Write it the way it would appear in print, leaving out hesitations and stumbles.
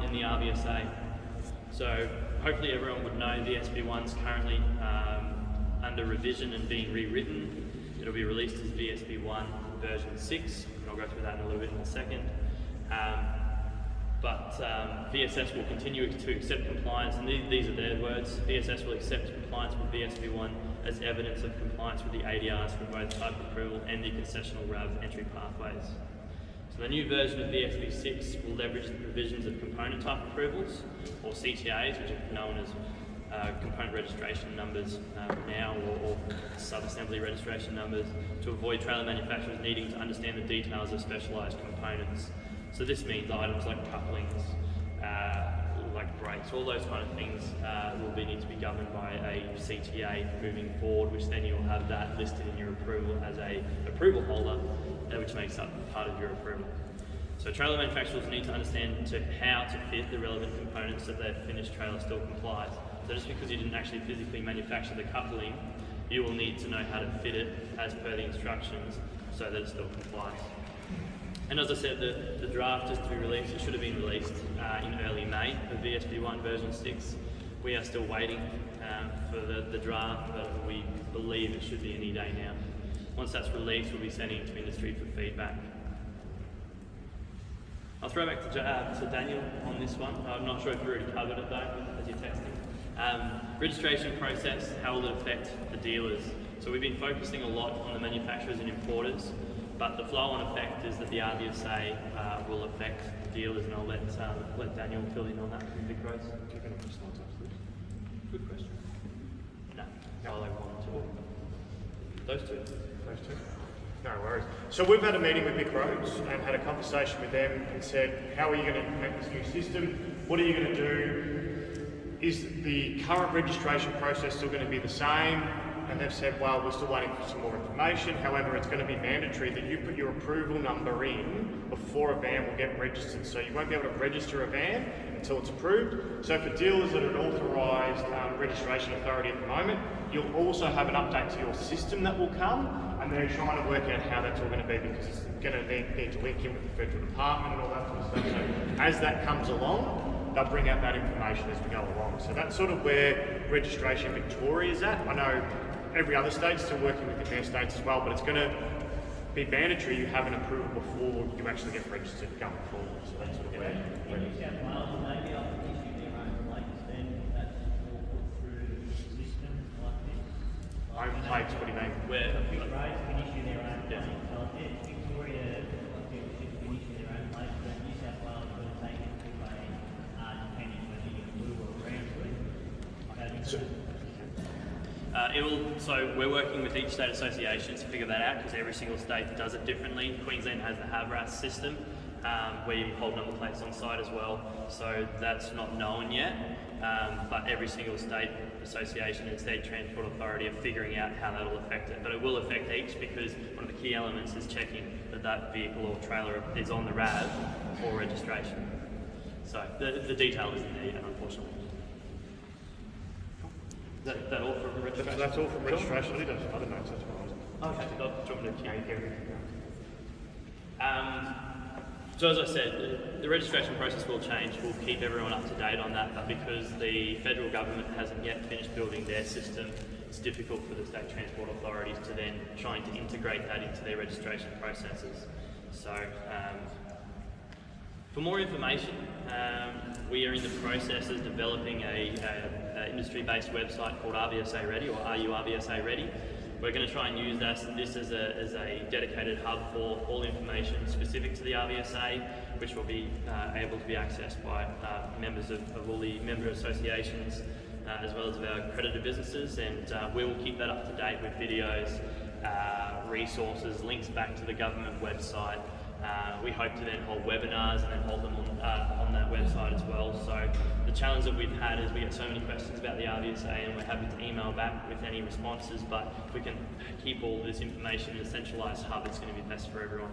in the RVSA. So hopefully everyone would know the SB1's currently under revision and being rewritten. It'll be released as VSB1 version 6, and I'll go through that in a little bit in a second. But VSS will continue to accept compliance, and these are their words. VSS will accept compliance with VSB1 as evidence of compliance with the ADRs for both type approval and the concessional RAV entry pathways. So the new version of VSB6 will leverage the provisions of component type approvals, or CTAs, which are known as component registration numbers now, or sub-assembly registration numbers, to avoid trailer manufacturers needing to understand the details of specialised components. So this means items like couplings, like brakes, all those kind of things will need to be governed by a CTA moving forward, which then you'll have that listed in your approval as a approval holder, which makes up part of your approval. So trailer manufacturers need to understand how to fit the relevant components so that their finished trailer still complies. So just because you didn't actually physically manufacture the coupling, you will need to know how to fit it as per the instructions so that it still complies. And as I said, the draft is to be released. It should have been released in early May of VSB1 version 6. We are still waiting for the draft, but we believe it should be any day now. Once that's released, we'll be sending it to industry for feedback. I'll throw back to Daniel on this one. I'm not sure if you already covered it though, as you're texting. Registration process, how will it affect the dealers? So we've been focusing a lot on the manufacturers and importers, but the flow-on effect is that the RVSA will affect dealers, and I'll let Daniel fill in on that from Big Roads. Good question. No, I'll have one, two. Those two. No worries. So we've had a meeting with Big Roads and had a conversation with them and said, how are you going to implement this new system? What are you going to do? Is the current registration process still going to be the same? And they've said, well, we're still waiting for some more information. However, it's going to be mandatory that you put your approval number in before a van will get registered. So you won't be able to register a van until it's approved. So for dealers that are an authorised registration authority at the moment, you'll also have an update to your system that will come. And they're trying to work out how that's all going to be, because it's going to need to link in with the federal department and all that sort of stuff. So as that comes along, they'll bring out that information as we go along. So that's sort of where Registration Victoria is at. I know every other state's still working within their states as well, but it's going to be mandatory you have an approval before you actually get registered going forward. So that's sort of where New South Wales may be able to issue their own plates then, that's all put through the system like this. own plates. What do you mean? Where Big Roads can issue their own plates. So if Victoria dealerships can issue their own plates, then New South Wales is going to take it to a depending whether you blue or brown to it. So we're working with each state association to figure that out, because every single state does it differently. Queensland has the RVSA system where you hold number plates on site as well, so that's not known yet, but every single state association and state transport authority are figuring out how that will affect it. But it will affect each, because one of the key elements is checking that that vehicle or trailer is on the RAV for registration. So the detail isn't there yet, unfortunately. That all from registration? That's all from registration. I think that's other notes, that's what I was. Okay, do you want me to keep everything? So as I said, the registration process will change. We'll keep everyone up to date on that, but because the federal government hasn't yet finished building their system, it's difficult for the state transport authorities to then try to integrate that into their registration processes. So for more information, we are in the process of developing a industry-based website called RVSA Ready, or Are You RVSA Ready? We're going to try and use this as a dedicated hub for all information specific to the RVSA, which will be able to be accessed by members of all the member associations, as well as of our accredited businesses, and we will keep that up to date with videos, resources, links back to the government website. We hope to then hold webinars and then hold them on that website as well. So the challenge that we've had is we get so many questions about the RVSA, and we're happy to email back with any responses, but if we can keep all this information in a centralised hub, it's going to be best for everyone.